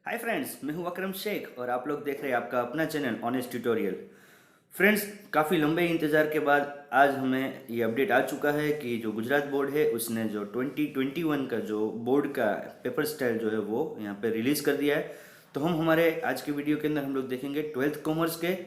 Hi friends, मैं हूं अकरम शेख और आप लोग देख रहे हैं आपका अपना चैनल ऑनेस्ट ट्यूटोरियल। फ्रेंड्स, काफ़ी लंबे इंतज़ार के बाद आज हमें ये अपडेट आ चुका है कि जो गुजरात बोर्ड है उसने जो 2021 का जो बोर्ड का पेपर स्टाइल जो है वो यहाँ पे रिलीज़ कर दिया है। तो हम हमारे आज के वीडियो के अंदर हम लोग देखेंगे 12th कॉमर्स के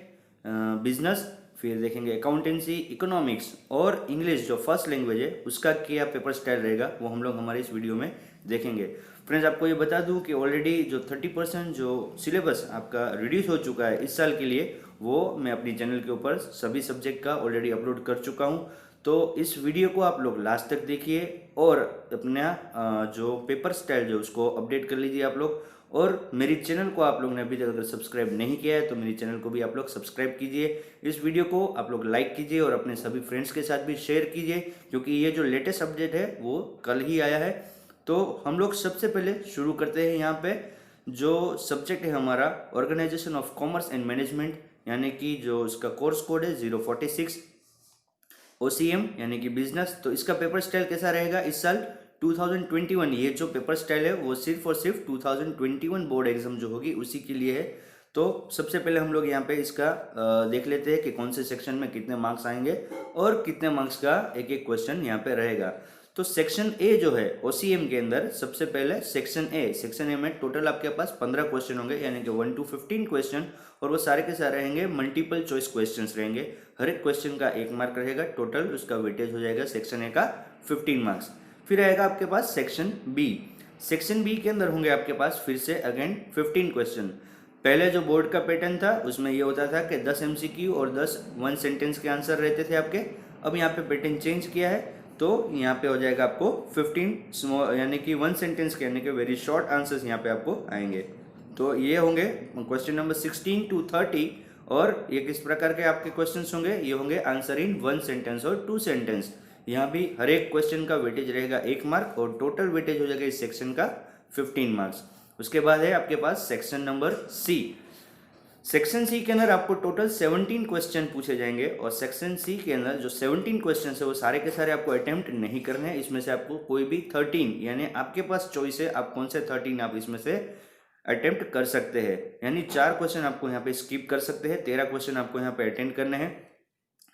बिजनेस, फिर देखेंगे अकाउंटेंसी, इकोनॉमिक्स और इंग्लिश जो फर्स्ट लैंग्वेज है उसका क्या पेपर स्टाइल रहेगा वो हम लोग हमारे इस वीडियो में देखेंगे। फ्रेंड्स, आपको ये बता दूं कि ऑलरेडी जो 30% जो सिलेबस आपका रिड्यूस हो चुका है इस साल के लिए, वो मैं अपनी चैनल के ऊपर सभी सब्जेक्ट का ऑलरेडी अपलोड कर चुका हूँ। तो इस वीडियो को आप लोग लास्ट तक देखिए और अपना जो पेपर स्टाइल जो उसको अपडेट कर लीजिए आप लोग। और मेरी चैनल को आप लोग ने अभी तक अगर सब्सक्राइब नहीं किया है तो मेरी चैनल को भी आप लोग सब्सक्राइब कीजिए। इस वीडियो को आप लोग लाइक कीजिए और अपने सभी फ्रेंड्स के साथ भी शेयर कीजिए, क्योंकि ये जो लेटेस्ट अपडेट है वो कल ही आया है। तो हम लोग सबसे पहले शुरू करते हैं। यहाँ पे जो सब्जेक्ट है हमारा organisation of commerce and management, यानी कि जो इसका कोर्स कोड है 046 OCM यानी कि बिजनेस। तो इसका पेपर स्टाइल कैसा रहेगा इस साल 2021, ये जो पेपर स्टाइल है वो सिर्फ और सिर्फ 2021 बोर्ड एग्जाम जो होगी उसी के लिए है। तो सबसे पहले हम लोग यहाँ पे इसका देख लेते हैं कि कौन से सेक्शन में कितने मार्क्स आएंगे और कितने मार्क्स का एक एक क्वेश्चन यहाँ पे रहेगा। तो सेक्शन ए जो है OCM के अंदर, सबसे पहले सेक्शन ए में टोटल आपके पास 15 क्वेश्चन होंगे, यानी कि 1 to 15 क्वेश्चन, और वो सारे के सारे रहेंगे मल्टीपल चॉइस क्वेश्चंस रहेंगे। हर एक क्वेश्चन का 1 मार्क रहेगा, टोटल उसका वेटेज हो जाएगा सेक्शन ए का 15 मार्क्स। फिर आएगा आपके पास सेक्शन बी के अंदर होंगे आपके पास फिर से अगेन 15 क्वेश्चन। पहले जो बोर्ड का पैटर्न था उसमें ये होता था कि 10 MCQ और 10 वन सेंटेंस के आंसर रहते थे आपके। अब यहाँ पे पैटर्न चेंज किया है, तो यहाँ पे हो जाएगा आपको 15 स्मॉल यानी कि वन सेंटेंस के यानी कि वेरी शॉर्ट आंसर्स यहाँ पे आपको आएंगे। तो ये होंगे क्वेश्चन नंबर 16 to 30, और ये किस प्रकार के आपके क्वेश्चंस होंगे, ये होंगे आंसर इन 1 सेंटेंस और 2 सेंटेंस। यहाँ भी हर एक क्वेश्चन का वेटेज रहेगा 1 मार्क और टोटल वेटेज हो जाएगा इस सेक्शन का 15 मार्क्स। उसके बाद है आपके पास section number C. Section C के अंदर आपको टोटल 17 क्वेश्चन पूछे जाएंगे, और सेक्शन सी के अंदर जो 17 क्वेश्चन है वो सारे के सारे आपको अटेम्प्ट नहीं करने हैं। इसमें से आपको कोई भी 13, यानी आपके पास चॉइस है आप कौन से 13 आप इसमें से अटेम्प्ट कर सकते हैं। यानी 4 क्वेश्चन आपको यहाँ पे स्किप कर सकते हैं, 13 क्वेश्चन आपको यहाँ पे अटेंड करने हैं।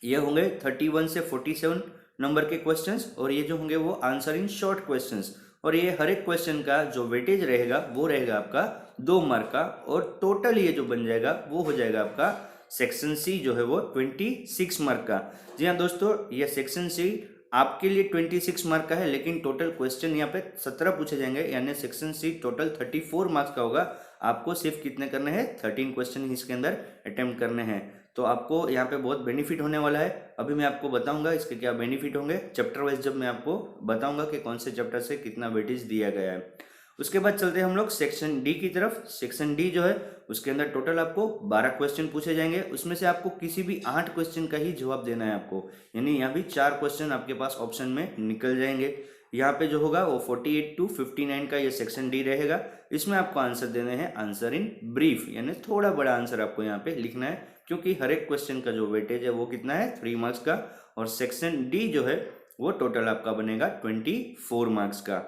ये होंगे 31 से 47 नंबर के क्वेश्चंस, और ये जो होंगे वो आंसर इन शॉर्ट क्वेश्चंस। और ये हर एक क्वेश्चन का जो वेटेज रहेगा वो रहेगा आपका 2 मार्क का, और टोटल ये जो बन जाएगा वो हो जाएगा आपका सेक्शन सी जो है वो 26 मार्क का। जी हाँ दोस्तों, ये सेक्शन सी आपके लिए 26 मार्क का है, लेकिन टोटल क्वेश्चन यहाँ पे 17 पूछे जाएंगे, यानी सेक्शन सी टोटल 34 मार्क्स का होगा। आपको सिर्फ कितने करने हैं, 13 क्वेश्चन इसके अंदर अटेम्प्ट करने हैं। तो आपको यहाँ पे बहुत बेनिफिट होने वाला है। अभी मैं आपको बताऊंगा इसके क्या बेनिफिट होंगे चैप्टर वाइज, जब मैं आपको बताऊंगा कि कौन से चैप्टर से कितना वेटेज दिया गया है। उसके बाद चलते हैं हम लोग सेक्शन डी की तरफ। सेक्शन डी जो है उसके अंदर टोटल आपको 12 क्वेश्चन पूछे जाएंगे, उसमें से आपको किसी भी 8 क्वेश्चन का ही जवाब देना है आपको, यानी यहाँ भी 4 क्वेश्चन आपके पास ऑप्शन में निकल जाएंगे। यहाँ पे जो होगा वो 48 to 59 का ये सेक्शन डी रहेगा। इसमें आपको आंसर देने हैं आंसर इन ब्रीफ, यानी थोड़ा बड़ा आंसर आपको यहाँ पे लिखना है, क्योंकि हर एक क्वेश्चन का जो वेटेज है वो कितना है, 3 मार्क्स का। और सेक्शन डी जो है वो टोटल आपका बनेगा 24 मार्क्स का।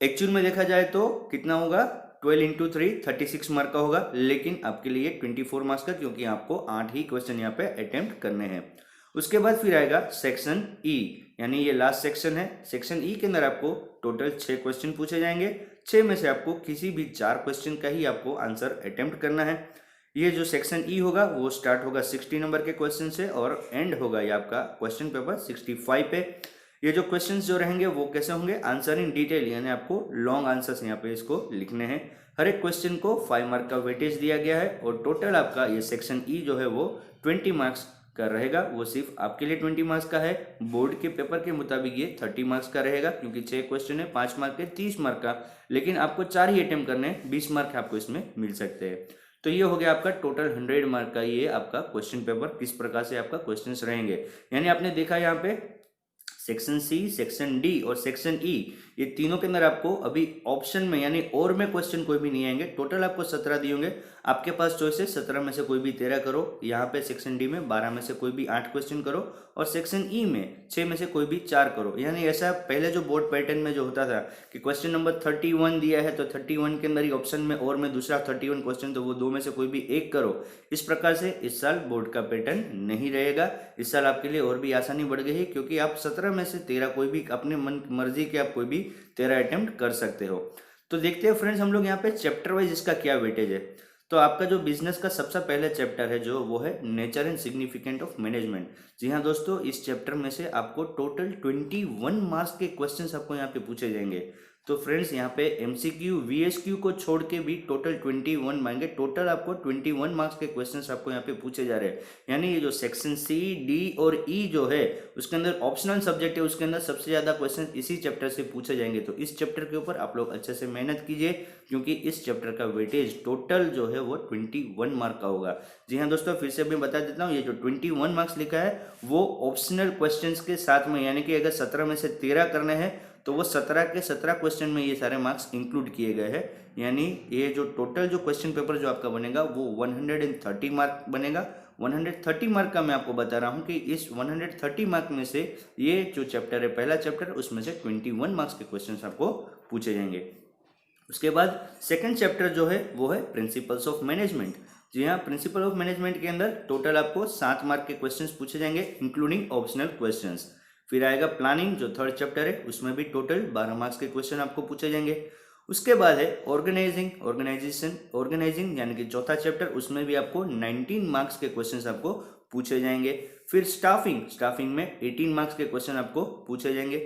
एक्चुअल में देखा जाए तो कितना होगा, 12 into 3 36 मार्क का होगा, लेकिन आपके लिए 24 मार्क्स का, क्योंकि आपको 8 ही क्वेश्चन यहाँ पे अटेम्प्ट करने हैं। उसके बाद फिर आएगा सेक्शन ई, यानी ये लास्ट सेक्शन है। सेक्शन ई के अंदर आपको टोटल 6 क्वेश्चन पूछे जाएंगे, 6 में से आपको किसी भी 4 क्वेश्चन का ही आपको आंसर अटेम्प्ट करना है। ये जो सेक्शन ई होगा वो स्टार्ट होगा 60 नंबर के क्वेश्चन से और एंड होगा ये आपका क्वेश्चन पेपर 65 पे। ये जो क्वेश्चंस जो रहेंगे वो कैसे होंगे, आंसर इन डिटेल, यानी आपको लॉन्ग आंसर्स यहाँ पे इसको लिखने हैं। हर एक क्वेश्चन को 5 मार्क का वेटेज दिया गया है, और टोटल आपका ये सेक्शन ई जो है वो 20 मार्क्स का रहेगा। वो सिर्फ आपके लिए 20 मार्क्स का है, बोर्ड के पेपर के मुताबिक ये 30 मार्क्स का रहेगा, क्योंकि 6 क्वेश्चन है, 5 मार्क के 30 मार्क का, लेकिन आपको 4 ही अटेम्प्ट करने हैं, 20 मार्क आपको इसमें मिल सकते हैं। तो ये हो गया आपका टोटल 100 मार्क का ये आपका क्वेश्चन पेपर, किस प्रकार से आपका क्वेश्चंस रहेंगे। यानी आपने देखा यहाँ पे सेक्शन सी, सेक्शन डी और सेक्शन ई, ये तीनों के अंदर आपको अभी ऑप्शन में यानी और में क्वेश्चन कोई भी नहीं आएंगे। टोटल आपको 17 दिए होंगे, आपके पास चॉइस है 17 में से कोई भी 13 करो, यहाँ पे सेक्शन डी में 12 में से कोई भी 8 क्वेश्चन करो और सेक्शन ई में 6 में से कोई भी 4 करो। यानी ऐसा पहले जो बोर्ड पैटर्न में जो होता था कि क्वेश्चन नंबर 31 दिया है तो 31 के अंदर ही ऑप्शन में और में दूसरा 31 क्वेश्चन, तो वो 2 में से कोई भी एक करो। इस प्रकार से इस साल बोर्ड का पैटर्न नहीं रहेगा। इस साल आपके लिए और भी आसानी बढ़ गई है क्योंकि आप 17 में से 13 कोई भी अपने मन मर्जी के आप कोई भी 13 अटेम्प्ट कर सकते हो। तो देखते हैं फ्रेंड्स हम लोग यहाँ पे चैप्टर वाइज इसका क्या वेटेज है। तो आपका जो बिजनेस का सबसे पहले चैप्टर है जो वो है nature and significant of management. जी हाँ दोस्तों, इस चैप्टर में से आपको टोटल 21 मार्क्स के क्वेश्चंस आपको यहाँ पे पूछे जाएंगे। तो फ्रेंड्स यहाँ पे एमसीक्यू वीएसक्यू को छोड़ के भी टोटल 21 मांगे, टोटल आपको 21 मार्क्स के क्वेश्चंस आपको यहाँ पे पूछे जा रहे हैं। यानी ये जो सेक्शन सी, डी और ई जो है उसके अंदर ऑप्शनल सब्जेक्ट है, उसके अंदर सबसे ज्यादा क्वेश्चन इसी चैप्टर से पूछे जाएंगे। तो इस चैप्टर के ऊपर आप लोग अच्छे से मेहनत कीजिए क्योंकि इस चैप्टर का वेटेज टोटल जो है वो 21 मार्क का होगा। जी हाँ दोस्तों, फिर से मैं बता देता हूँ, ये जो 21 मार्क्स लिखा है वो ऑप्शनल क्वेश्चंस के साथ में, यानी कि अगर 17 में से 13 करने हैं तो वो 17 के 17 क्वेश्चन में ये सारे मार्क्स इंक्लूड किए गए हैं। यानी ये जो टोटल जो क्वेश्चन पेपर जो आपका बनेगा वो 130 मार्क बनेगा। 130 मार्क का मैं आपको बता रहा हूँ कि इस 130 मार्क में से ये जो चैप्टर है पहला चैप्टर, उसमें से 21 मार्क्स के क्वेश्चन आपको पूछे जाएंगे। उसके बाद सेकंड चैप्टर जो है वो है प्रिंसिपल्स ऑफ मैनेजमेंट। जी हाँ, प्रिंसिपल ऑफ मैनेजमेंट के अंदर टोटल आपको 7 मार्क के क्वेश्चंस पूछे जाएंगे इंक्लूडिंग ऑप्शनल क्वेश्चंस। फिर आएगा प्लानिंग जो थर्ड चैप्टर है, उसमें भी टोटल 12 मार्क्स के क्वेश्चन आपको पूछे जाएंगे। उसके बाद है ऑर्गेनाइजिंग यानी कि चौथा चैप्टर, उसमें भी आपको 19 मार्क्स के क्वेश्चन आपको पूछे जाएंगे। फिर स्टाफिंग में 18 मार्क्स के क्वेश्चन आपको पूछे जाएंगे।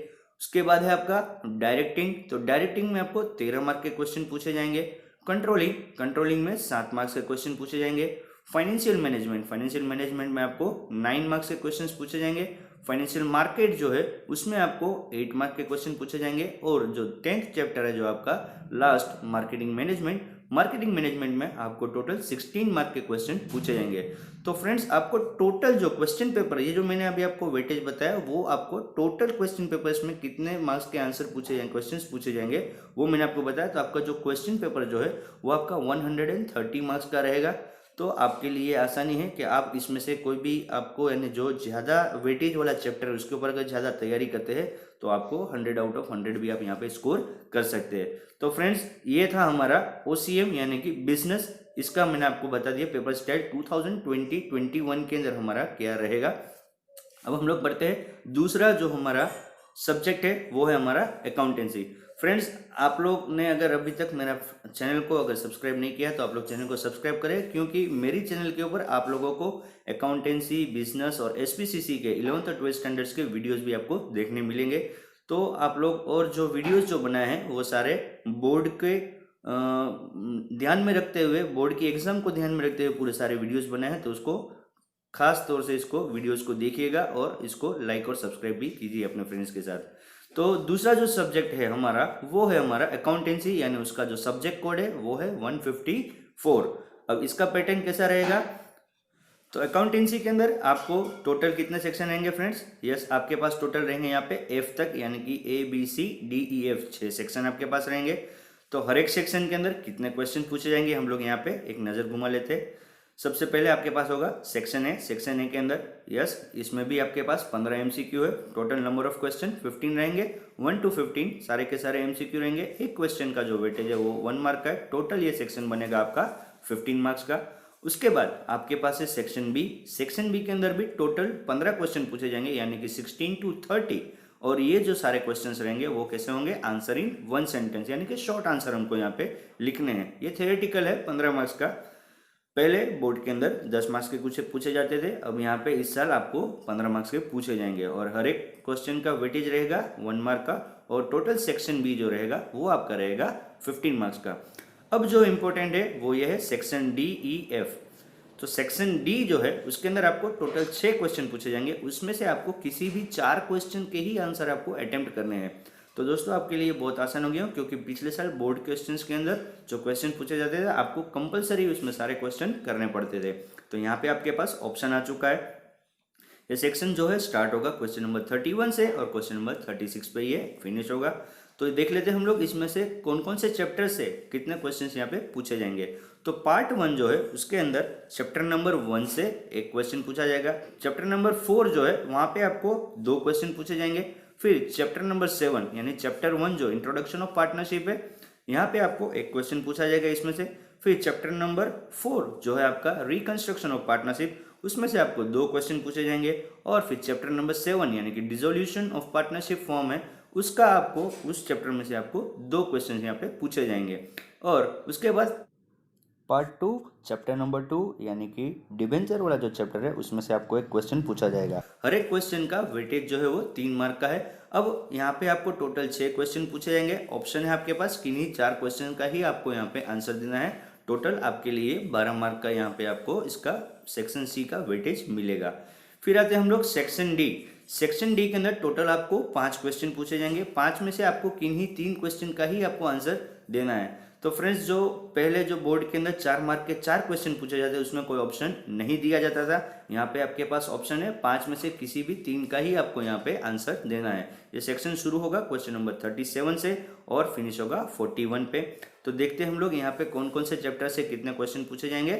उसके बाद है आपका डायरेक्टिंग, तो डायरेक्टिंग में आपको 13 मार्क के क्वेश्चन पूछे जाएंगे। कंट्रोलिंग में 7 मार्क्स के क्वेश्चन पूछे जाएंगे। फाइनेंशियल मैनेजमेंट में आपको 9 मार्क्स के क्वेश्चन पूछे जाएंगे। फाइनेंशियल मार्केट जो है उसमें आपको 8 मार्क के क्वेश्चन पूछे जाएंगे। और जो 10th चैप्टर है जो आपका लास्ट मार्केटिंग मैनेजमेंट में आपको टोटल 16 मार्क के क्वेश्चन पूछे जाएंगे। तो फ्रेंड्स आपको टोटल जो क्वेश्चन पेपर, ये जो मैंने अभी आपको वेटेज बताया, वो आपको टोटल क्वेश्चन पेपर्स में कितने मार्क्स के आंसर पूछे जाएंगे, क्वेश्चंस पूछे जाएंगे, वो मैंने आपको बताया। तो आपका जो क्वेश्चन पेपर जो है वो आपका 130 मार्क्स का रहेगा। तो आपके लिए आसानी है कि आप इसमें से कोई भी आपको यानी जो ज़्यादा वेटेज वाला चैप्टर है उसके ऊपर अगर ज़्यादा तैयारी करते हैं तो आपको 100 आउट ऑफ 100 भी आप यहाँ पे स्कोर कर सकते हैं। तो फ्रेंड्स ये था हमारा OCM यानी कि बिजनेस, इसका मैंने आपको बता दिया पेपर स्टाइल 2020-21 के अंदर हमारा क्या रहेगा। अब हम लोग बढ़ते हैं, दूसरा जो हमारा सब्जेक्ट है वो है हमारा अकाउंटेंसी। फ्रेंड्स आप लोग ने अगर अभी तक मेरा चैनल को अगर सब्सक्राइब नहीं किया तो आप लोग चैनल को सब्सक्राइब करें क्योंकि मेरी चैनल के ऊपर आप लोगों को अकाउंटेंसी, बिजनेस और SPCC के 11th और 12th स्टैंडर्ड्स के वीडियोस भी आपको देखने मिलेंगे। तो आप लोग और जो वीडियोस जो बनाए हैं वो सारे बोर्ड के ध्यान में रखते हुए, बोर्ड की एग्जाम को ध्यान में रखते हुए पूरे सारे वीडियोस बनाए हैं। तो उसको खास तौर से इसको वीडियोस को देखिएगा और इसको लाइक और सब्सक्राइब भी कीजिए अपने फ्रेंड्स के साथ। तो दूसरा जो सब्जेक्ट है हमारा वो है हमारा अकाउंटेंसी, यानी उसका जो सब्जेक्ट कोड है वो है 154। अब इसका पैटर्न कैसा रहेगा, तो अकाउंटेंसी के अंदर आपको टोटल कितने सेक्शन रहेंगे फ्रेंड्स? यस, आपके पास टोटल रहेंगे यहाँ पे F तक, यानी कि ABCDEF 6 सेक्शन आपके पास रहेंगे। तो हर एक सेक्शन के अंदर कितने क्वेश्चन पूछे जाएंगे हम लोग यहाँ पे एक नज़र घुमा लेते हैं। सबसे पहले आपके पास होगा सेक्शन ए के अंदर, यस इसमें भी आपके पास 15 MCQ है। टोटल नंबर ऑफ क्वेश्चन 15 रहेंगे, 1 to 15 सारे के सारे MCQ रहेंगे। एक क्वेश्चन का जो वेटेज है वो 1 मार्क का है। टोटल ये सेक्शन बनेगा आपका 15 मार्क्स का। उसके बाद आपके पास है सेक्शन बी के अंदर भी टोटल 15 क्वेश्चन पूछे जाएंगे, यानी कि 16 to 30। और ये जो सारे क्वेश्चंस रहेंगे वो कैसे होंगे, आंसर इन 1 सेंटेंस, यानी कि शॉर्ट आंसर हमको यहाँ पे लिखने हैं। ये थियोरेटिकल है 15 मार्क्स का। पहले बोर्ड के अंदर 10 मार्क्स के कुछ पूछे जाते थे, अब यहाँ पे इस साल आपको 15 मार्क्स के पूछे जाएंगे। और हर एक क्वेश्चन का वेटेज रहेगा 1 मार्क का। और टोटल सेक्शन बी जो रहेगा वो आपका रहेगा 15 मार्क्स का। अब जो इम्पोर्टेंट है वो ये है सेक्शन DEF। तो सेक्शन डी जो है उसके अंदर आपको टोटल 6 क्वेश्चन पूछे जाएंगे, उसमें से आपको किसी भी 4 क्वेश्चन के ही आंसर आपको अटेम्प्ट करने हैं। तो दोस्तों आपके लिए बहुत आसान हो गया, क्योंकि पिछले साल बोर्ड क्वेश्चंस के अंदर जो क्वेश्चन पूछे जाते थे आपको कंपलसरी उसमें सारे क्वेश्चन करने पड़ते थे। तो यहाँ पे आपके पास ऑप्शन आ चुका है। ये सेक्शन जो है स्टार्ट होगा क्वेश्चन नंबर 31 से और क्वेश्चन नंबर 36 पे ये फिनिश होगा। तो देख लेते हैं हम लोग इसमें से कौन कौन से चैप्टर से कितने क्वेश्चंस यहाँ पे पूछे जाएंगे। तो पार्ट 1 जो है उसके अंदर चैप्टर नंबर 1 से एक क्वेश्चन पूछा जाएगा। चैप्टर नंबर 4 जो है वहाँ पे आपको 2 क्वेश्चन पूछे जाएंगे। फिर चैप्टर नंबर 7 यानी चैप्टर 1 जो इंट्रोडक्शन ऑफ पार्टनरशिप है, यहाँ पे आपको एक क्वेश्चन पूछा जाएगा इसमें से। फिर चैप्टर नंबर 4 जो है आपका रिकंस्ट्रक्शन ऑफ पार्टनरशिप, उसमें से आपको 2 क्वेश्चन पूछे जाएंगे। और फिर चैप्टर नंबर 7 यानी कि डिसोल्यूशन ऑफ पार्टनरशिप फॉर्म है, उसका आपको उस चैप्टर में से आपको 2 क्वेश्चन यहाँ पे पूछे जाएंगे। और उसके बाद पार्ट 2 चैप्टर नंबर 2 यानी कि डिबेंचर वाला जो चैप्टर है उसमें से आपको एक क्वेश्चन पूछा जाएगा। हर एक क्वेश्चन का वेटेज जो है वो 3 मार्क का है। अब यहाँ पे आपको टोटल 6 क्वेश्चन पूछे जाएंगे। ऑप्शन है आपके पास किन्हीं 4 क्वेश्चन का ही आपको यहाँ पे आंसर देना है। टोटल आपके लिए 12 मार्क का यहाँ पे आपको इसका सेक्शन सी का वेटेज मिलेगा। फिर आते हैं हम लोग सेक्शन डी। सेक्शन डी के अंदर टोटल आपको 5 क्वेश्चन पूछे जाएंगे। 5 में से आपको किन्हीं 3 क्वेश्चन का ही आपको आंसर देना है। तो फ्रेंड्स, जो पहले जो बोर्ड के अंदर 4 मार्क के 4 क्वेश्चन पूछे जाते उसमें कोई ऑप्शन नहीं दिया जाता था। यहाँ पे आपके पास ऑप्शन है 5 में से किसी भी 3 का ही आपको यहाँ पे आंसर देना है। ये सेक्शन शुरू होगा क्वेश्चन नंबर 37 से और फिनिश होगा 41 पे। तो देखते हैं हम लोग यहाँ पे कौन कौन से चैप्टर से कितने क्वेश्चन पूछे जाएंगे।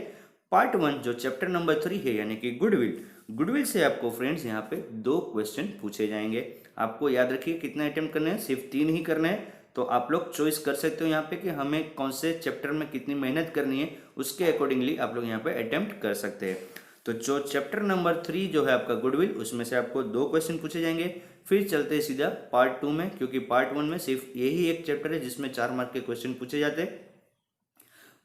पार्ट 1 जो चैप्टर नंबर 3 है यानी कि गुडविल से आपको फ्रेंड्स यहाँ पे 2 क्वेश्चन पूछे जाएंगे। आपको याद रखिए कितने अटेम्प्ट करने हैं, सिर्फ 3 ही करने हैं। तो आप लोग चॉइस कर सकते हो यहाँ पे कि हमें कौन से चैप्टर में कितनी मेहनत करनी है, उसके अकॉर्डिंगली आप लोग यहाँ पे अटेम्प्ट कर सकते हैं। तो जो चैप्टर नंबर 3 जो है आपका गुडविल, उसमें से आपको 2 क्वेश्चन पूछे जाएंगे। फिर चलते हैं सीधा पार्ट 2 में, क्योंकि पार्ट 1 में सिर्फ यही एक चैप्टर है जिसमें 4 मार्क के क्वेश्चन पूछे जाते हैं।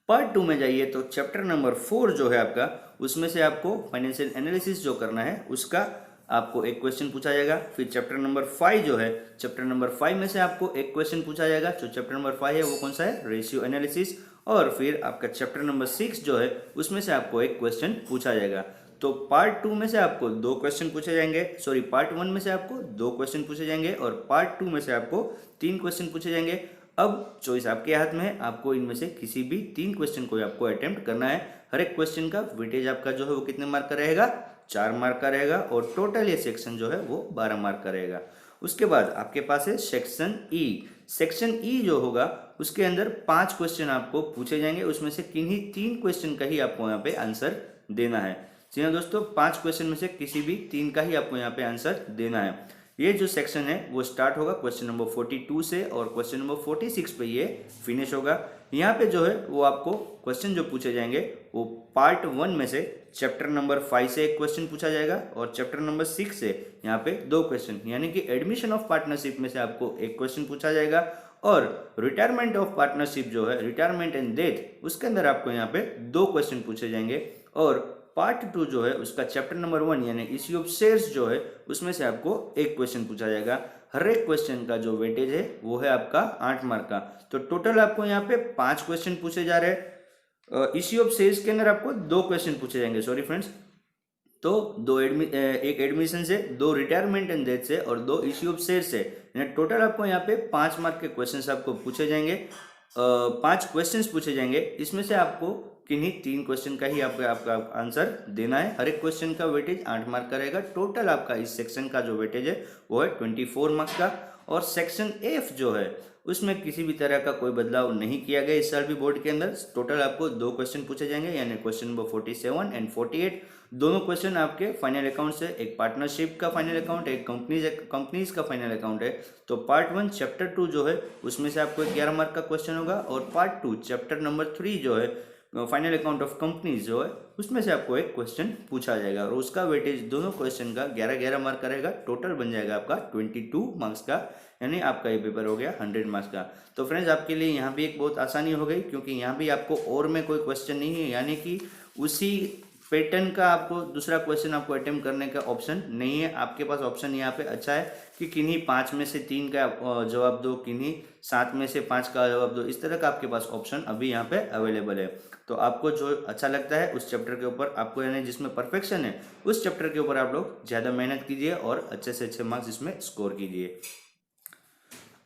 पार्ट 2 में जाइए तो चैप्टर नंबर 4 जो है आपका, उसमें से आपको फाइनेंशियल एनालिसिस जो करना है उसका आपको एक क्वेश्चन पूछा जाएगा। फिर चैप्टर नंबर 5 जो है, चैप्टर नंबर 5 में से आपको एक क्वेश्चन पूछा जाएगा। जो चैप्टर नंबर 5 है वो कौन सा है, रेशियो एनालिसिस। और फिर आपका चैप्टर नंबर 6 जो है उसमें से आपको एक क्वेश्चन पूछा जाएगा। तो पार्ट 2 में से आपको 2 क्वेश्चन पूछे जाएंगे, सॉरी पार्ट 1 में से आपको 2 क्वेश्चन पूछे जाएंगे और पार्ट 2 में से आपको 3 क्वेश्चन पूछे जाएंगे। अब चॉइस आपके हाथ में है, आपको इनमें से किसी भी 3 क्वेश्चन को आपको अटेम्प्ट करना है। हर एक क्वेश्चन का वेटेज आपका जो है वो कितने मार्क का रहेगा, 4 मार्क का रहेगा। और टोटल ये सेक्शन जो है वो 12 मार्क का रहेगा। उसके बाद आपके पास है सेक्शन ई। सेक्शन ई जो होगा उसके अंदर 5 क्वेश्चन आपको पूछे जाएंगे, उसमें से किन्हीं 3 क्वेश्चन का ही आपको यहाँ पे आंसर देना है। जी हाँ दोस्तों, 5 क्वेश्चन में से किसी भी 3 का ही आपको यहाँ पे आंसर देना है। ये जो सेक्शन है वो स्टार्ट होगा क्वेश्चन नंबर 42 से और क्वेश्चन नंबर 46 पे ये फिनिश होगा। यहाँ पे जो है वो आपको क्वेश्चन जो पूछे जाएंगे वो पार्ट 1 में से चैप्टर नंबर 5 से एक क्वेश्चन पूछा जाएगा और चैप्टर नंबर 6 से यहाँ पे 2 क्वेश्चन, यानी कि एडमिशन ऑफ पार्टनरशिप में से आपको एक क्वेश्चन पूछा जाएगा। और रिटायरमेंट ऑफ पार्टनरशिप जो है, रिटायरमेंट एंड डेथ, उसके अंदर आपको यहाँ पे 2 क्वेश्चन पूछे जाएंगे। और पार्ट 2 जो है उसका चैप्टर नंबर 1 यानी इश्यू ऑफ शेयर्स जो है उसमें से आपको एक क्वेश्चन पूछा जाएगा। हर एक क्वेश्चन का जो वेटेज है वो है आपका 8 मार्क का। तो टोटल आपको यहाँ पे 5 क्वेश्चन पूछे जा रहे हैं। इश्यू ऑफ शेयर्स के अंदर आपको 2 क्वेश्चन पूछे जाएंगे, सॉरी फ्रेंड्स। तो एक एडमिशन से, 2 रिटायरमेंट एंड डेथ से और 2 इश्यू ऑफ शेयर से, टोटल आपको यहाँ पे 5 मार्क के क्वेश्चन आपको पूछे जाएंगे। 5 क्वेश्चन पूछे जाएंगे, इसमें से आपको किन्हीं 3 क्वेश्चन का ही आपका आंसर देना है। हर एक क्वेश्चन का वेटेज 8 मार्क का रहेगा। टोटल आपका इस सेक्शन का जो वेटेज है वो है 24 मार्क्स का। और सेक्शन एफ जो है उसमें किसी भी तरह का कोई बदलाव नहीं किया गया इस साल भी बोर्ड के अंदर। टोटल आपको 2 क्वेश्चन पूछे जाएंगे, यानी क्वेश्चन नंबर 47 एंड 48। दोनों क्वेश्चन आपके फाइनल अकाउंट से, एक पार्टनरशिप का फाइनल अकाउंट, एक कंपनीज का फाइनल अकाउंट है। तो पार्ट 1 चैप्टर 2 जो है उसमें से आपको 11 मार्क का क्वेश्चन होगा और पार्ट 2 चैप्टर नंबर 3 जो है फाइनल अकाउंट ऑफ कंपनीज जो है उसमें से आपको एक क्वेश्चन पूछा जाएगा और उसका वेटेज दोनों क्वेश्चन का 11-11 मार्क का रहेगा। टोटल बन जाएगा आपका 22 मार्क्स का, यानी आपका ये पेपर हो गया 100 मार्क्स का। तो फ्रेंड्स, आपके लिए यहाँ भी एक बहुत आसानी हो गई, क्योंकि यहाँ भी आपको और में कोई क्वेश्चन नहीं है, यानी कि उसी पैटर्न का आपको दूसरा क्वेश्चन आपको अटेम्प्ट करने का ऑप्शन नहीं है। आपके पास ऑप्शन यहाँ पे अच्छा है कि किन्हीं 5 में से 3 का जवाब दो, किन्हीं 7 में से 5 का जवाब दो। इस तरह का आपके पास ऑप्शन अभी यहाँ पे अवेलेबल है। तो आपको जो अच्छा लगता है उस चैप्टर के ऊपर आपको, यानी जिसमें परफेक्शन है उस चैप्टर के ऊपर आप लोग ज़्यादा मेहनत कीजिए और अच्छे से अच्छे मार्क्स इसमें स्कोर कीजिए।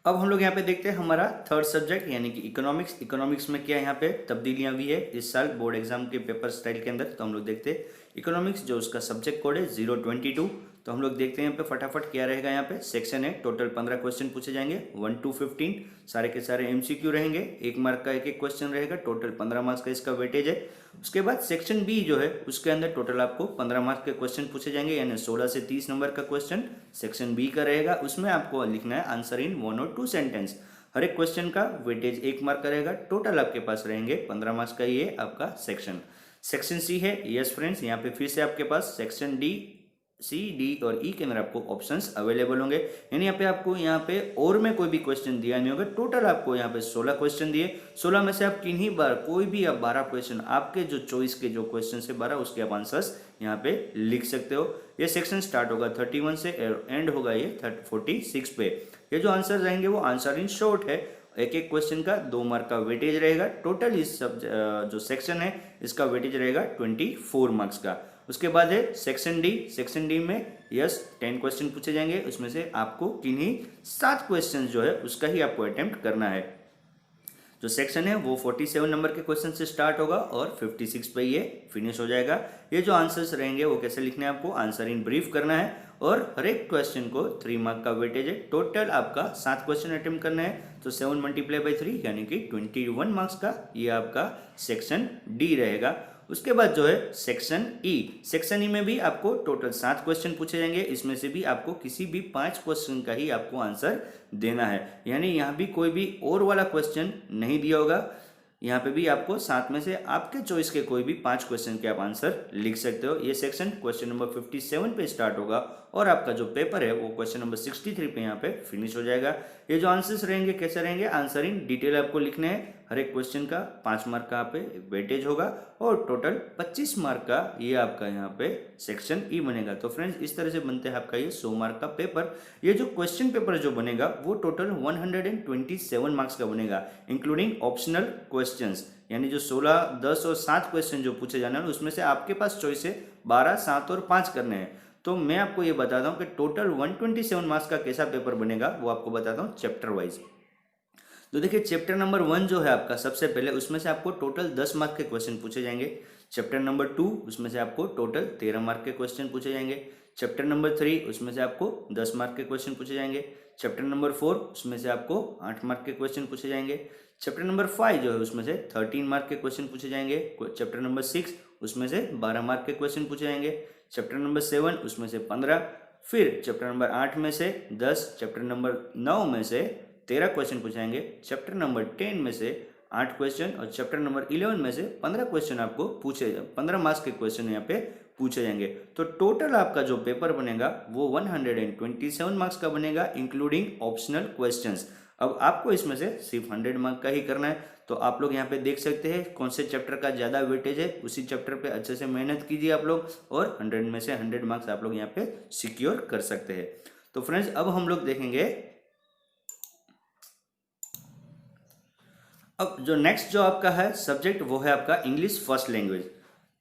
अब हम लोग यहाँ पे देखते हैं हमारा थर्ड सब्जेक्ट यानी कि इकोनॉमिक्स। इकोनॉमिक्स में क्या यहाँ पे तब्दीलियाँ हुई है इस साल बोर्ड एग्जाम के पेपर स्टाइल के अंदर, तो हम लोग देखते हैं इकोनॉमिक्स जो उसका सब्जेक्ट कोड है 022। तो हम लोग देखते हैं यहाँ पे फटाफट क्या रहेगा। यहाँ पे सेक्शन है, टोटल 15 क्वेश्चन पूछे जाएंगे 1 to 15, सारे के सारे एमसीक्यू रहेंगे, 1 मार्क का एक क्वेश्चन रहेगा, टोटल 15 मार्क्स का इसका वेटेज है। उसके बाद सेक्शन बी जो है उसके अंदर टोटल आपको 15 मार्क्स के क्वेश्चन पूछे जाएंगे, यानी 16 से 30 नंबर का क्वेश्चन सेक्शन बी का रहेगा। उसमें आपको लिखना है आंसर इन 1 और 2 सेंटेंस। हर एक क्वेश्चन का वेटेज 1 मार्क का रहेगा, टोटल आपके पास रहेंगे 15 मार्क्स का ये आपका सेक्शन। सेक्शन सी है, यस फ्रेंड्स, यहाँ पे फिर से आपके पास सेक्शन डी, सी, डी और ई के अंदर आपको ऑप्शंस अवेलेबल होंगे। यानी यहाँ पे आपको यहाँ पे और में कोई भी क्वेश्चन दिया नहीं होगा। टोटल आपको यहाँ पे 16 क्वेश्चन दिए, 16 में से आप किन्हीं बार कोई भी आप 12 क्वेश्चन, आपके जो चॉइस के जो क्वेश्चन है 12 उसके आप आंसर्स यहाँ पे लिख सकते हो। ये सेक्शन स्टार्ट होगा 31 से, एंड होगा ये 46 पे। ये जो आंसर रहेंगे वो आंसर इन शॉर्ट है, एक एक क्वेश्चन का 2 मार्क का वेटेज रहेगा। टोटल इस सब जो सेक्शन है इसका वेटेज रहेगा 24 मार्क्स का। उसके बाद है सेक्शन डी। सेक्शन डी में यस 10 क्वेश्चन पूछे जाएंगे, उसमें से आपको किन्हीं 7 क्वेश्चन जो है उसका ही आपको अटेम्प्ट करना है। जो सेक्शन है वो 47 नंबर के क्वेश्चन से स्टार्ट होगा और 56 पे ये फिनिश हो जाएगा। ये जो आंसर्स रहेंगे वो कैसे लिखने हैं आपको, आंसर इन ब्रीफ करना है और हर एक क्वेश्चन को 3 मार्क का वेटेज है। टोटल आपका 7 क्वेश्चन अटेम्प्ट करना है, तो 7 मल्टीप्लाई बाई 3 यानी कि 21 मार्क्स का ये आपका सेक्शन डी रहेगा। उसके बाद जो है सेक्शन ई। सेक्शन ई में भी आपको टोटल 7 क्वेश्चन पूछे जाएंगे, इसमें से भी आपको किसी भी 5 क्वेश्चन का ही आपको आंसर देना है। यानी यहाँ भी कोई भी और वाला क्वेश्चन नहीं दिया होगा, यहाँ पे भी आपको 7 में से आपके चॉइस के कोई भी 5 क्वेश्चन के आप आंसर लिख सकते हो। ये सेक्शन क्वेश्चन नंबर 57 पे स्टार्ट होगा और आपका जो पेपर है वो क्वेश्चन नंबर 63 पे यहाँ पे फिनिश हो जाएगा। ये जो आंसर्स रहेंगे कैसे रहेंगे, आंसर इन डिटेल आपको लिखने हैं। हर एक क्वेश्चन का 5 मार्क का यहाँ पे वेटेज होगा और टोटल 25 मार्क का ये आपका यहाँ पे सेक्शन ई बनेगा। तो फ्रेंड्स इस तरह से बनते हैं आपका ये 100 मार्क का पेपर। ये जो क्वेश्चन पेपर जो बनेगा वो टोटल 127 मार्क्स का बनेगा, इंक्लूडिंग ऑप्शनल क्वेश्चंस। यानी जो 16, 10 और 7 क्वेश्चन जो पूछे जाने हैं उसमें से आपके पास चॉइस है 12, 7 और 5 करने हैं। तो मैं आपको ये बताता हूँ कि टोटल 127 मार्क्स का कैसा पेपर बनेगा वो आपको बताता हूँ चैप्टर वाइज। तो देखिए चैप्टर नंबर 1 जो है आपका, सबसे पहले उसमें से आपको टोटल 10 मार्क के क्वेश्चन पूछे जाएंगे। चैप्टर नंबर 2 उसमें से आपको टोटल 13 मार्क के क्वेश्चन पूछे जाएंगे। चैप्टर नंबर 3 उसमें से आपको 10 मार्क के क्वेश्चन पूछे जाएंगे। चैप्टर नंबर 4 उसमें से आपको 8 मार्क के क्वेश्चन पूछे जाएंगे। चैप्टर नंबर 5 जो है उसमें से 13 मार्क के क्वेश्चन पूछे जाएंगे। चैप्टर नंबर 6 उसमें से 12 मार्क के क्वेश्चन पूछे जाएंगे। चैप्टर नंबर 7 उसमें से 15, फिर चैप्टर नंबर 8 में से 10, चैप्टर नंबर 9 में से 13 क्वेश्चन पूछाएंगे। चैप्टर नंबर 10 में से 8 क्वेश्चन और चैप्टर नंबर 11 में से 15 क्वेश्चन आपको पूछे, 15 मार्क्स के क्वेश्चन यहाँ पे पूछे जाएंगे। तो टोटल आपका जो पेपर बनेगा वो 127 मार्क्स का बनेगा, इंक्लूडिंग ऑप्शनल क्वेश्चंस। अब आपको इसमें से सिर्फ 100 मार्क का ही करना है। तो आप लोग यहाँ पे देख सकते हैं कौन से चैप्टर का ज़्यादा वेटेज है, उसी चैप्टर पे अच्छे से मेहनत कीजिए आप लोग और 100 में से 100 मार्क्स आप लोग यहाँ पे सिक्योर कर सकते हैं। तो फ्रेंड्स अब हम लोग देखेंगे, अब जो नेक्स्ट जो आपका है सब्जेक्ट वो है आपका इंग्लिश फर्स्ट लैंग्वेज।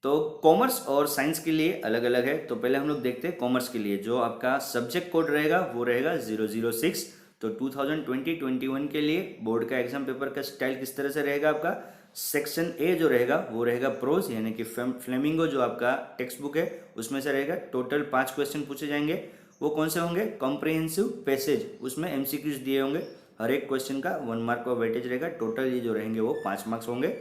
तो कॉमर्स और साइंस के लिए अलग अलग है। तो पहले हम लोग देखते हैं कॉमर्स के लिए जो आपका सब्जेक्ट कोड रहेगा वो रहेगा 006। तो 2020-21 के लिए बोर्ड का एग्जाम पेपर का स्टाइल किस तरह से रहेगा आपका, सेक्शन ए जो रहेगा वो रहेगा प्रोज, यानी कि फ्लेमिंगो जो आपका टेक्स्ट बुक है उसमें से रहेगा। टोटल 5 क्वेश्चन पूछे जाएंगे। वो कौन से होंगे, कॉम्प्रिहेंसिव पैसेज, उसमें एमसीक्यूज दिए होंगे। हर एक क्वेश्चन का 1 मार्क का वेटेज रहेगा। टोटल ये जो रहेंगे वो 5 मार्क्स होंगे।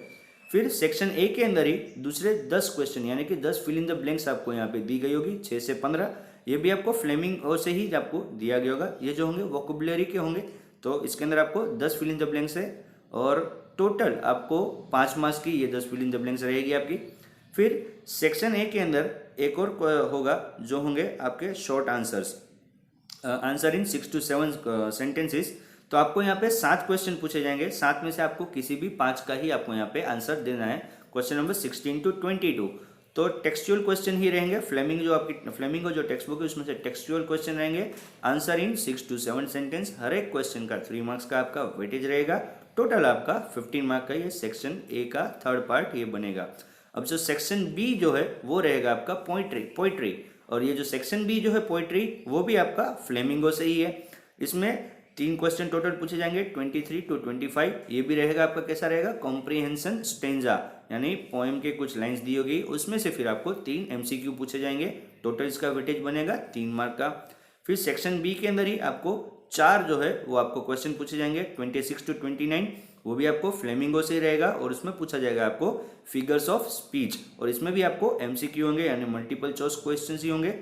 फिर सेक्शन ए के अंदर ही दूसरे 10 क्वेश्चन यानी कि 10 फिल इन द ब्लैंक्स आपको यहाँ पे दी गई होगी, 6 से 15। ये भी आपको फ्लेमिंगो से ही आपको दिया गया होगा। ये जो होंगे वोकेबुलरी के होंगे। तो इसके अंदर आपको 10 फिल इन द ब्लैंक्स है और टोटल आपको 5 मार्क्स की ये 10 फिल इन द ब्लैंक्स रहेगी आपकी। फिर सेक्शन ए के अंदर एक और होगा जो होंगे आपके short answers, answer in 6 to 7 sentences. तो आपको यहाँ पे 7 क्वेश्चन पूछे जाएंगे, 7 में से आपको किसी भी 5 का ही आपको यहाँ पे आंसर देना है। क्वेश्चन नंबर 16 to 22 तो टेक्सचुअल क्वेश्चन ही रहेंगे। फ्लेमिंगो जो टेक्स्ट बुक है उसमें से टेक्सचुअल क्वेश्चन रहेंगे। Answer in 6 to 7 sentence. हर एक क्वेश्चन का 3 मार्क्स का आपका वेटेज रहेगा। टोटल आपका 15 मार्क का ये सेक्शन ए का थर्ड पार्ट ये बनेगा। अब जो सेक्शन बी जो है वो रहेगा आपका पोइट्री और ये जो सेक्शन बी जो है पोइट्री वो भी आपका फ्लेमिंगो से ही है। इसमें 3 क्वेश्चन टोटल पूछे जाएंगे 23 to 25। ये भी रहेगा आपका कैसा रहेगा, कॉम्प्रीहेंशन स्टेंजा, यानी पोएम के कुछ लाइंस दी होगी उसमें से फिर आपको 3 एमसीक्यू पूछे जाएंगे। टोटल इसका वेटेज बनेगा 3 मार्क का। फिर सेक्शन बी के अंदर ही आपको 4 जो है वो आपको क्वेश्चन पूछे जाएंगे 26 to 29, वो भी आपको फ्लेमिंगो से ही रहेगा और उसमें पूछा जाएगा आपको फिगर्स ऑफ स्पीच, और इसमें भी आपको एमसीक्यू होंगे यानी मल्टीपल चॉइस क्वेश्चन ही होंगे।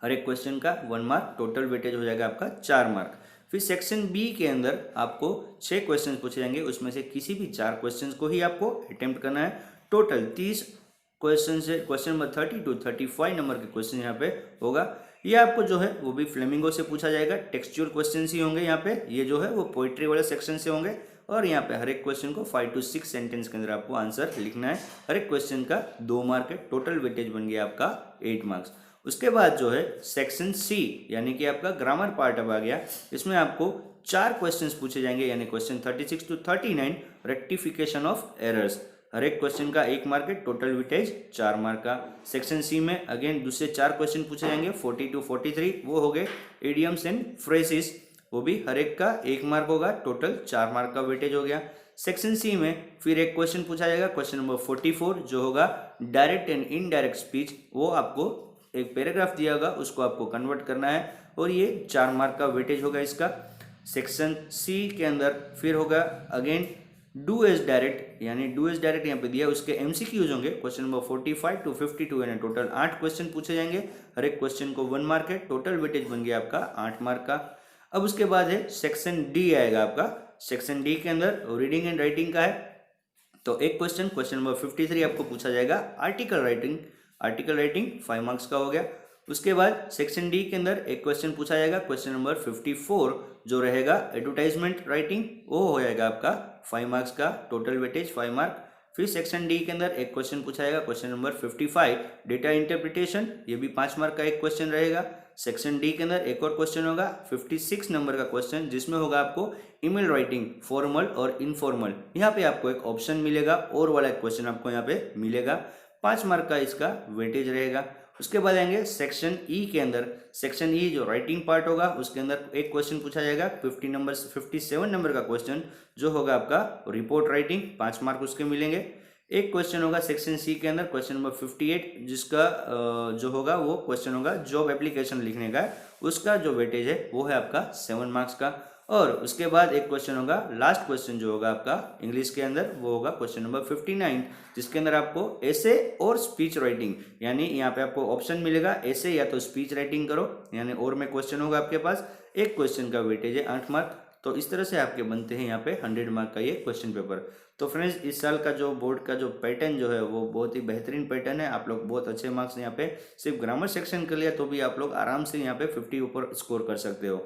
हर एक क्वेश्चन का 1 मार्क, टोटल वेटेज हो जाएगा आपका 4 मार्क। फिर सेक्शन बी के अंदर आपको 6 क्वेश्चन पूछे जाएंगे, उसमें से किसी भी 4 क्वेश्चन को ही आपको अटेम्प्ट करना है। टोटल 30 क्वेश्चन से क्वेश्चन नंबर 30 to 35 नंबर के क्वेश्चन यहाँ पे होगा। ये आपको जो है वो भी फ्लेमिंगो से पूछा जाएगा, टेक्सचुअल क्वेश्चन ही होंगे यहाँ पे। ये जो है वो पोइट्री वाले सेक्शन से होंगे और यहाँ पे हर एक क्वेश्चन को 5 to 6 सेंटेंस के अंदर आपको आंसर लिखना है। हर एक क्वेश्चन का 2 मार्क है, टोटल वेटेज बन गया आपका 8 मार्क्स। उसके बाद जो है सेक्शन सी यानी कि आपका ग्रामर पार्ट अब आ गया। इसमें आपको 4 क्वेश्चंस पूछे जाएंगे यानी question 36 to 39 rectification of errors. हर एक क्वेश्चन का 1 मार्क है, टोटल वेटेज 4 मार्क का। सेक्शन सी में अगेन दूसरे 4 क्वेश्चन पूछे जाएंगे 40 to 43, वो हो गए इडियम्स एंड फ्रेजेस, वो भी हर एक का 1 मार्क होगा, टोटल 4 मार्क का वेटेज हो गया। सेक्शन सी में फिर एक क्वेश्चन पूछा जाएगा क्वेश्चन नंबर 44 जो होगा डायरेक्ट एंड इनडायरेक्ट स्पीच। वो आपको एक पैराग्राफ दिया होगा उसको आपको कन्वर्ट करना है और ये 4 मार्क का वेटेज होगा इसका। सेक्शन सी के अंदर फिर होगा अगेन डू एज डायरेक्ट, यानी डू एज डायरेक्ट यहाँ पे दिया, उसके एमसीक्यूज होंगे क्वेश्चन नंबर 45 to 52 यानी टोटल 8 क्वेश्चन पूछे जाएंगे। हर एक क्वेश्चन को 1 मार्क है, टोटल वेटेज बन गया आपका 8 मार्क का। अब उसके बाद है सेक्शन डी आएगा आपका। सेक्शन डी के अंदर रीडिंग एंड राइटिंग का है, तो एक क्वेश्चन क्वेश्चन नंबर 53 आपको पूछा जाएगा article writing. Article writing 5 marks का हो गया। उसके बाद सेक्शन डी के अंदर एक क्वेश्चन पूछा जाएगा क्वेश्चन नंबर 54 जो रहेगा एडवर्टाइजमेंट राइटिंग, वो हो जाएगा आपका 5 मार्क्स का, टोटल वेटेज 5 मार्क। फिर सेक्शन डी के अंदर एक क्वेश्चन पूछा जाएगा क्वेश्चन नंबर 55 डेटा इंटरप्रिटेशन, ये भी 5 मार्क का एक क्वेश्चन रहेगा। सेक्शन डी के अंदर एक और क्वेश्चन होगा 56 नंबर का क्वेश्चन जिसमें होगा आपको ईमेल राइटिंग फॉर्मल और इनफॉर्मल। यहाँ पे आपको एक ऑप्शन मिलेगा और वाला एक क्वेश्चन आपको यहाँ पे मिलेगा, 5 मार्क का इसका वेटेज रहेगा। उसके बाद आएंगे सेक्शन ई के अंदर। सेक्शन ई जो राइटिंग पार्ट होगा उसके अंदर एक क्वेश्चन पूछा जाएगा 57 नंबर का क्वेश्चन जो होगा आपका रिपोर्ट राइटिंग, 5 मार्क उसके मिलेंगे। एक क्वेश्चन होगा सेक्शन सी के अंदर क्वेश्चन नंबर 58 जिसका जो होगा वो क्वेश्चन होगा जॉब एप्लीकेशन लिखने का, उसका जो वेटेज है वो है आपका 7 मार्क्स का। और उसके बाद एक क्वेश्चन होगा लास्ट क्वेश्चन जो होगा आपका इंग्लिश के अंदर, वो होगा क्वेश्चन नंबर 59 जिसके अंदर आपको एसे और स्पीच राइटिंग, यानी यहाँ पे आपको ऑप्शन मिलेगा एसे या तो स्पीच राइटिंग करो, यानी और में क्वेश्चन होगा आपके पास। एक क्वेश्चन का वेटेज है 8 मार्क। तो इस तरह से आपके बनते हैं यहाँ पे 100 मार्क का ये क्वेश्चन पेपर। तो फ्रेंड्स इस साल का जो बोर्ड का जो पैटर्न जो है वो बहुत ही बेहतरीन पैटर्न है। आप लोग बहुत अच्छे मार्क्स यहाँ पे सिर्फ ग्रामर सेक्शन कर लिया तो भी आप लोग आराम से यहाँ पे 50 ऊपर स्कोर कर सकते हो।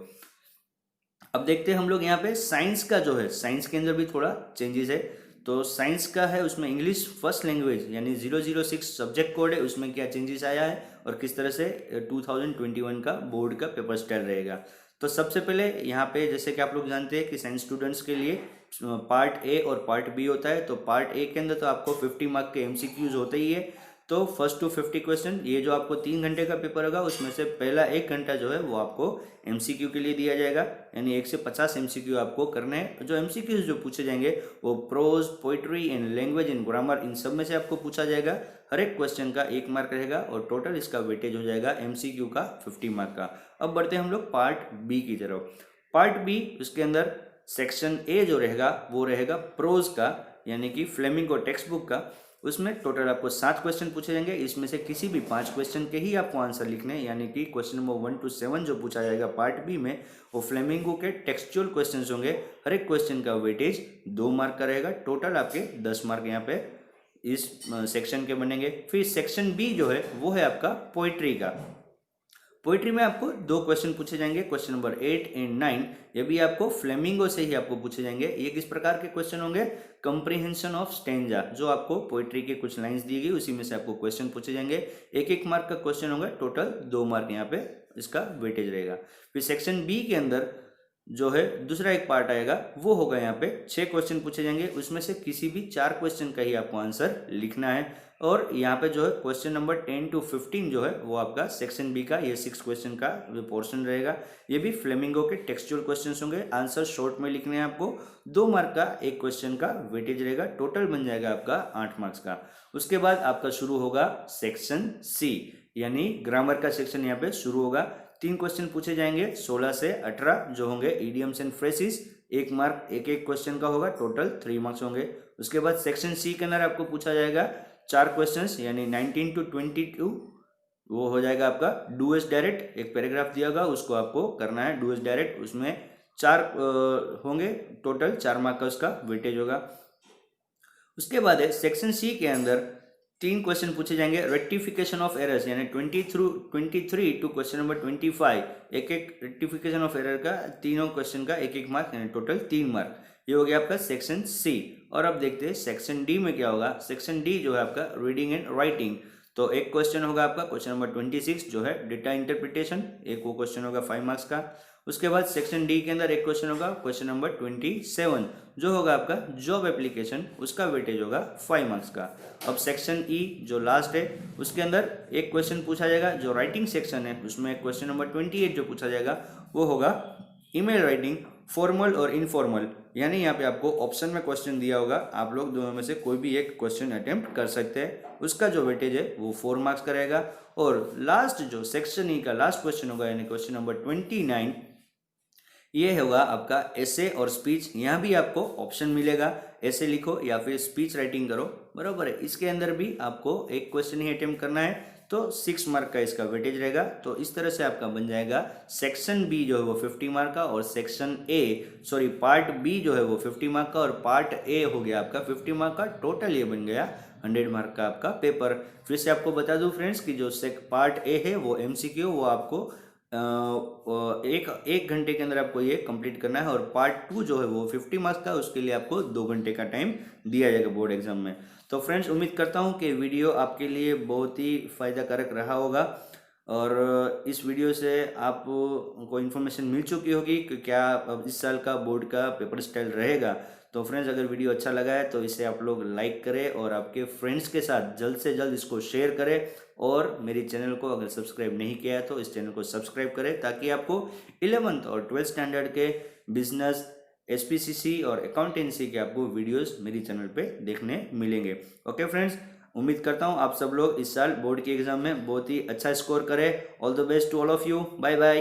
अब देखते हैं हम लोग यहाँ पे साइंस का जो है, साइंस के अंदर भी थोड़ा चेंजेस है। तो साइंस का है उसमें इंग्लिश फर्स्ट लैंग्वेज यानी 006 सब्जेक्ट कोड है, उसमें क्या चेंजेस आया है और किस तरह से 2021 का बोर्ड का पेपर स्टाइल रहेगा। तो सबसे पहले यहाँ पे जैसे कि आप लोग जानते हैं कि साइंस स्टूडेंट्स के लिए पार्ट ए और पार्ट बी होता है। तो पार्ट ए के अंदर तो आपको 50 मार्क के एमसीक्यूज होते ही है। तो फर्स्ट टू 50 क्वेश्चन, ये जो आपको 3 घंटे का पेपर होगा उसमें से पहला 1 घंटा जो है वो आपको एमसीक्यू के लिए दिया जाएगा, यानी 1 से 50 एमसीक्यू आपको करने हैं। जो एमसीक्यूज जो पूछे जाएंगे वो prose, poetry and language and grammar, इन सब में से आपको पूछा जाएगा। हर एक क्वेश्चन का 1 मार्क रहेगा और टोटल इसका वेटेज हो जाएगा एमसीक्यू का 50 मार्क का। अब बढ़ते हैं हम लोग पार्ट बी की तरफ। पार्ट बी उसके अंदर सेक्शन ए जो रहेगा वो रहेगा प्रोज का, यानी कि फ्लेमिंगो टेक्स्ट बुक का। उसमें टोटल आपको 7 क्वेश्चन पूछे जाएंगे, इसमें से किसी भी 5 क्वेश्चन के ही आपको आंसर लिखने हैं, यानी कि क्वेश्चन नंबर 1 to 7 जो पूछा जाएगा पार्ट बी में वो फ्लेमिंगो के टेक्सचुअल क्वेश्चंस होंगे। हर एक क्वेश्चन का वेटेज 2 मार्क का रहेगा। टोटल आपके 10 मार्क यहाँ पे इस सेक्शन के बनेंगे। फिर सेक्शन बी जो है वो है आपका पोइट्री का। पोइट्री में आपको 2 क्वेश्चन पूछे जाएंगे, क्वेश्चन नंबर 8 एंड 9, ये भी आपको फ्लेमिंगो से ही आपको पूछे जाएंगे। ये किस प्रकार के क्वेश्चन होंगे, कंप्रीहेंशन ऑफ स्टेंजा, जो आपको पोइट्री के कुछ लाइंस दी गई उसी में से आपको क्वेश्चन पूछे जाएंगे। 1-1 मार्क का क्वेश्चन होगा, टोटल 2 मार्क यहाँ पे इसका वेटेज रहेगा। फिर सेक्शन बी के अंदर जो है दूसरा एक पार्ट आएगा, वो होगा यहाँ पे 6 क्वेश्चन पूछे जाएंगे, उसमें से किसी भी 4 क्वेश्चन का ही आपको आंसर लिखना है। और यहाँ पे जो है क्वेश्चन नंबर 10 to 15 जो है वो आपका सेक्शन बी का ये 6 क्वेश्चन का पोर्शन रहेगा। ये भी फ्लेमिंगो के टेक्सचुअल क्वेश्चंस होंगे, आंसर शॉर्ट में लिखने हैं आपको। 2 मार्क का एक क्वेश्चन का वेटेज रहेगा, टोटल बन जाएगा आपका 8 मार्क्स का। उसके बाद आपका शुरू होगा सेक्शन सी, यानी ग्रामर का सेक्शन यहाँ पे शुरू होगा। 3 क्वेश्चन पूछे जाएंगे, 16 से 18 जो होंगे इडियम्स एंड फ्रेजेस। 1 मार्क एक क्वेश्चन का होगा, टोटल 3 मार्क्स होंगे। उसके बाद सेक्शन सी के अंदर आपको पूछा जाएगा 4 क्वेश्चंस, यानी 19 to 22 वो हो जाएगा आपका डू एस डायरेक्ट। एक पैराग्राफ दिया होगा, उसको आपको करना है डू एस डायरेक्ट। उसमें 4 होंगे, टोटल 4 मार्क का उसका वेटेज होगा। उसके बाद है सेक्शन सी के अंदर 3 क्वेश्चन पूछे जाएंगे, रेक्टिफिकेशन ऑफ एरर्स, यानी 23 टू क्वेश्चन नंबर 25। एक रेक्टिफिकेशन ऑफ एरर का तीनों क्वेश्चन का 1 मार्क, यानी टोटल 3 मार्क। ये हो गया आपका सेक्शन सी। और अब देखते हैं सेक्शन डी में क्या होगा। सेक्शन डी जो है आपका रीडिंग एंड राइटिंग। तो एक क्वेश्चन होगा आपका क्वेश्चन नंबर 26 जो है डेटा इंटरप्रिटेशन, एक वो क्वेश्चन होगा 5 मार्क्स का। उसके बाद सेक्शन डी के अंदर एक क्वेश्चन होगा क्वेश्चन नंबर 27 जो होगा आपका जॉब एप्लीकेशन, उसका वेटेज होगा 5 मार्क्स का। अब सेक्शन ई जो लास्ट है उसके अंदर एक क्वेश्चन पूछा जाएगा, जो राइटिंग सेक्शन है उसमें क्वेश्चन नंबर 28 जो पूछा जाएगा वो होगा ईमेल राइटिंग, फॉर्मल और इनफॉर्मल। यानी यहाँ पे आपको ऑप्शन में क्वेश्चन दिया होगा, आप लोग दोनों में से कोई भी एक क्वेश्चन अटेम्प्ट कर सकते हैं। उसका जो वेटेज है वो 4 मार्क्स का रहेगा। और लास्ट जो सेक्शन ई का लास्ट क्वेश्चन होगा, यानी क्वेश्चन नंबर 29, ये होगा आपका एसे और स्पीच। यहाँ भी आपको ऑप्शन मिलेगा, एसे लिखो या फिर स्पीच राइटिंग करो, बराबर है। इसके अंदर भी आपको एक क्वेश्चन ही अटेम्प्ट करना है, तो 6 मार्क का इसका वेटेज रहेगा। तो इस तरह से आपका बन जाएगा सेक्शन बी जो है वो 50 मार्क का, और सेक्शन पार्ट बी जो है वो 50 मार्क का, और पार्ट ए हो गया आपका 50 मार्क का। टोटल ये बन गया 100 मार्क का आपका पेपर। फिर से आपको बता दूं फ्रेंड्स कि जो पार्ट ए है वो MCQ, वो आपको एक घंटे के अंदर आपको ये कंप्लीट करना है, और पार्ट 2 जो है वो 50 मार्क्स का, उसके लिए आपको 2 घंटे का टाइम दिया जाएगा बोर्ड एग्जाम में। तो फ्रेंड्स उम्मीद करता हूँ कि वीडियो आपके लिए बहुत ही फ़ायदाकारक रहा होगा, और इस वीडियो से आपको इन्फॉर्मेशन मिल चुकी होगी कि क्या इस साल का बोर्ड का पेपर स्टाइल रहेगा। तो फ्रेंड्स अगर वीडियो अच्छा लगा है तो इसे आप लोग लाइक करें, और आपके फ्रेंड्स के साथ जल्द से जल्द इसको शेयर करें। और मेरी चैनल को अगर सब्सक्राइब नहीं किया है तो इस चैनल को सब्सक्राइब करें, ताकि आपको 11th और 12th स्टैंडर्ड के बिजनेस, SPCC और अकाउंटेंसी के आपको वीडियोस मेरी चैनल पे देखने मिलेंगे। ओके फ्रेंड्स, उम्मीद करता हूँ आप सब लोग इस साल बोर्ड के एग्जाम में बहुत ही अच्छा स्कोर करें। All the best to all of you, bye bye.